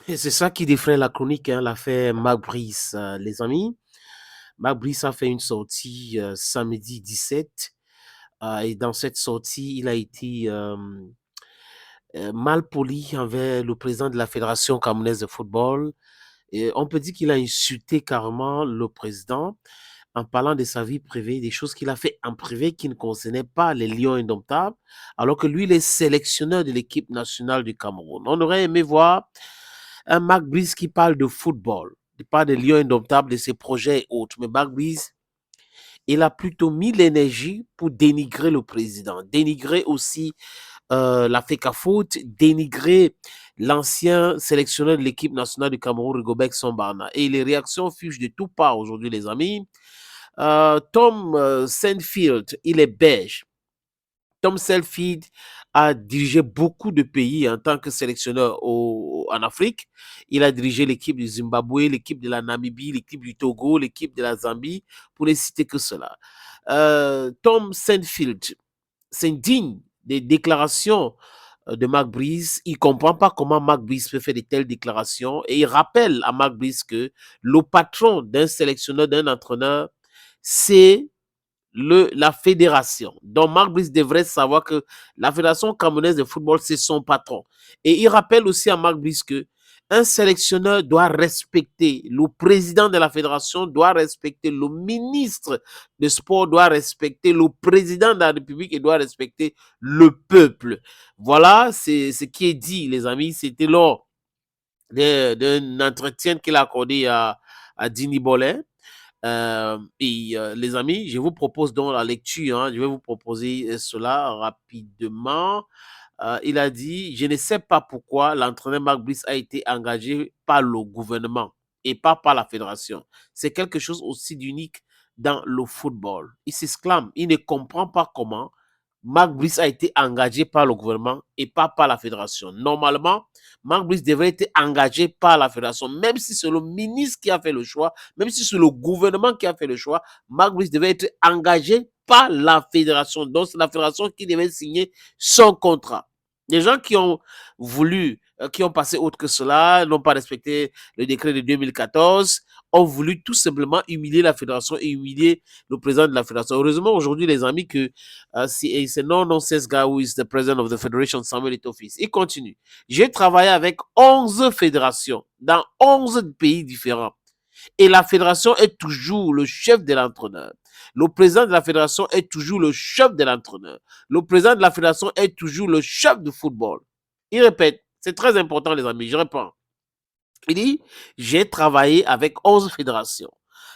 Et c'est ça qui défraie la chronique, hein, l'affaire Marc Brice, les amis. Marc Brice a fait une sortie samedi 17 et dans cette sortie, il a été mal poli envers le président de la Fédération camerounaise de football. Et on peut dire qu'il a insulté carrément le président en parlant de sa vie privée, des choses qu'il a fait en privé qui ne concernaient pas les Lions indomptables, alors que lui, il est sélectionneur de l'équipe nationale du Cameroun. On aurait aimé voir un Marc Brice qui parle de football, il parle des Lions indomptables, de ses projets et autres. Mais Marc Brice, il a plutôt mis l'énergie pour dénigrer le président, dénigrer aussi la FECAFOOT, dénigrer l'ancien sélectionneur de l'équipe nationale du Cameroun, Rigobert Sombarna. Et les réactions fusent de tout part aujourd'hui, les amis. Tom Sandfield, il est belge. Tom Selfield a dirigé beaucoup de pays en tant que sélectionneur en Afrique. Il a dirigé l'équipe du Zimbabwe, l'équipe de la Namibie, l'équipe du Togo, l'équipe de la Zambie, pour ne citer que cela. Tom Sandfield s'indigne des déclarations de Marc Brice. Il ne comprend pas comment Marc Brice peut faire de telles déclarations et il rappelle à Marc Brice que le patron d'un sélectionneur, d'un entraîneur, c'est la fédération. Donc, Marc Brice devrait savoir que la Fédération camerounaise de football, c'est son patron. Et il rappelle aussi à Marc Brice que un sélectionneur doit respecter, le président de la fédération doit respecter, le ministre de sport doit respecter, le président de la République et doit respecter le peuple. Voilà, c'est ce qui est dit, les amis. C'était lors d'un entretien qu'il a accordé à Dini Bolin. Les amis, je vous propose donc la lecture, hein, je vais vous proposer cela rapidement. Il a dit, je ne sais pas pourquoi l'entraîneur Marc Brice a été engagé par le gouvernement et pas par la fédération. C'est quelque chose aussi d'unique dans le football. Il s'exclame, il ne comprend pas comment Marc Brice a été engagé par le gouvernement et pas par la fédération. Normalement, Marc Brice devrait être engagé par la fédération, même si c'est le ministre qui a fait le choix, même si c'est le gouvernement qui a fait le choix, Marc Brice devait être engagé par la fédération. Donc, c'est la fédération qui devait signer son contrat. Les gens qui ont voulu, qui ont passé autre que cela, n'ont pas respecté le décret de 2014, ont voulu tout simplement humilier la fédération et humilier le président de la fédération. Heureusement, aujourd'hui, les amis, que c'est no-nonsense guy who is the president of the federation, Samuel Eto'o. Il continue. J'ai travaillé avec 11 fédérations dans 11 pays différents. Et la fédération est toujours le chef de l'entraîneur. Le président de la fédération est toujours le chef de l'entraîneur. Le président de la fédération est toujours le chef de football. Il répète, c'est très important, les amis, je réponds. Il dit, j'ai travaillé avec 11 fédérations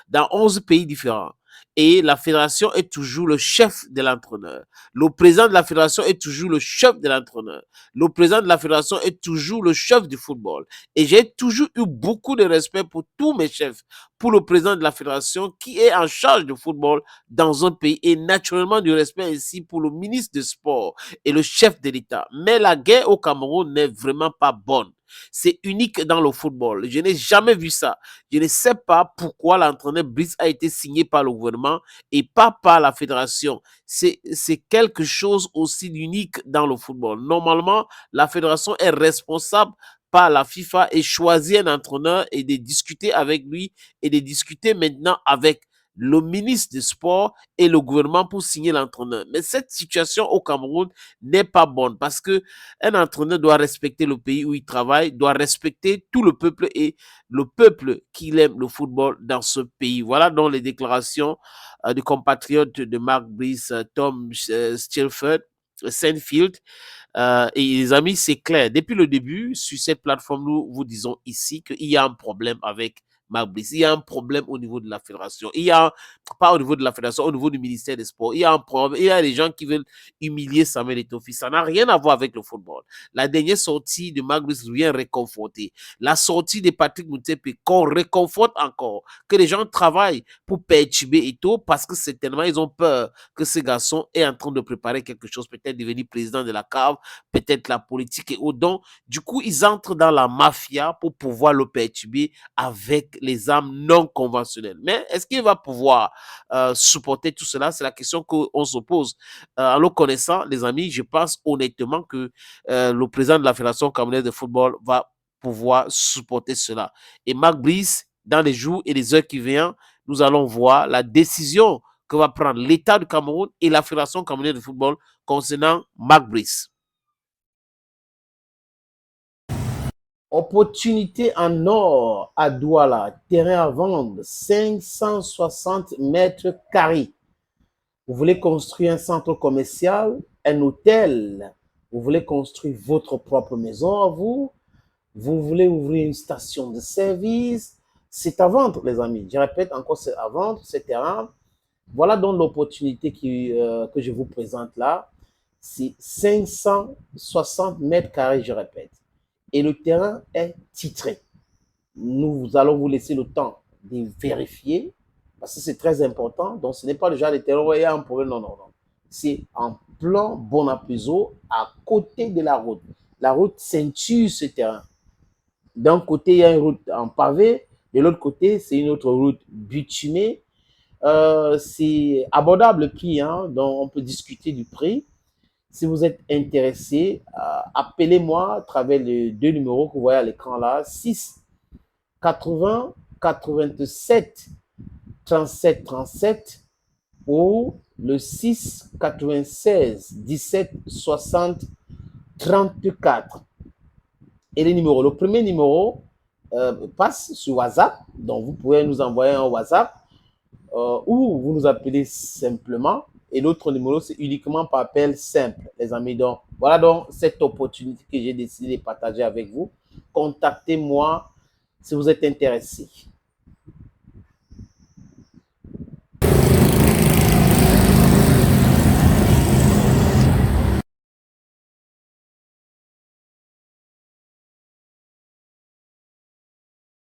dans 11 pays différents. Et la fédération est toujours le chef de l'entraîneur. Le président de la fédération est toujours le chef de l'entraîneur. Le président de la fédération est toujours le chef du football. Et j'ai toujours eu beaucoup de respect pour tous mes chefs, pour le président de la fédération qui est en charge du football dans un pays et naturellement du respect ici pour le ministre du sport et le chef de l'État. Mais la guerre au Cameroun n'est vraiment pas bonne. C'est unique dans le football. Je n'ai jamais vu ça. Je ne sais pas pourquoi l'entraîneur Brice a été signé par le gouvernement et pas par la fédération. C'est quelque chose aussi d'unique dans le football. Normalement, la fédération est responsable par la FIFA et choisir un entraîneur et de discuter avec lui et de discuter maintenant avec le ministre des Sports et le gouvernement pour signer l'entraîneur. Mais cette situation au Cameroun n'est pas bonne parce que un entraîneur doit respecter le pays où il travaille, doit respecter tout le peuple et le peuple qui aime le football dans ce pays. Voilà donc les déclarations du compatriote de Marc Brice, Tom Stilford, Sandfield. Et les amis, c'est clair. Depuis le début, sur cette plateforme, nous vous disons ici qu'il y a un problème avec Marc Brice. Il y a un problème au niveau de la fédération. Il y a, pas au niveau de la fédération, au niveau du ministère des Sports. Il y a un problème. Il y a des gens qui veulent humilier Samuel Eto'o. Ça n'a rien à voir avec le football. La dernière sortie de Marc Brice vient réconforter. La sortie de Patrick Moutepe qu'on réconforte encore. Que les gens travaillent pour perturber Eto'o parce que certainement ils ont peur que ce garçon est en train de préparer quelque chose, peut-être devenir président de la CAF, peut-être la politique et au don. Du coup, ils entrent dans la mafia pour pouvoir le perturber avec les armes non conventionnelles. Mais est-ce qu'il va pouvoir supporter tout cela? C'est la question qu'on se pose. En le connaissant, les amis, je pense honnêtement que le président de la Fédération camerounaise de football va pouvoir supporter cela. Et Marc Brice, dans les jours et les heures qui viennent, nous allons voir la décision que va prendre l'État du Cameroun et la Fédération camerounaise de football concernant Marc Brice. Opportunité en or à Douala, terrain à vendre, 560 mètres carrés. Vous voulez construire un centre commercial, un hôtel, vous voulez construire votre propre maison à vous, vous voulez ouvrir une station de service, c'est à vendre, les amis. Je répète encore, c'est à vendre, ce terrain. Voilà donc l'opportunité que je vous présente là. C'est 560 mètres carrés, je répète. Et le terrain est titré. Nous allons vous laisser le temps de vérifier, parce que c'est très important. Donc, ce n'est pas le genre de terrain où il y a un problème. Non, non, non. C'est en plan Bonapuzo, à côté de la route. La route ceinture ce terrain. D'un côté, il y a une route en pavé. De l'autre côté, c'est une autre route bitumée. C'est abordable le prix, hein, donc on peut discuter du prix. Si vous êtes intéressé, appelez-moi à travers les deux numéros que vous voyez à l'écran là, 6 80 87 37 37 ou le 6 96 17 60 34. Et les numéros, le premier numéro passe sur WhatsApp, donc vous pouvez nous envoyer un WhatsApp ou vous nous appelez simplement. Et l'autre numéro, c'est uniquement par appel simple, les amis. Donc, voilà donc cette opportunité que j'ai décidé de partager avec vous. Contactez-moi si vous êtes intéressé.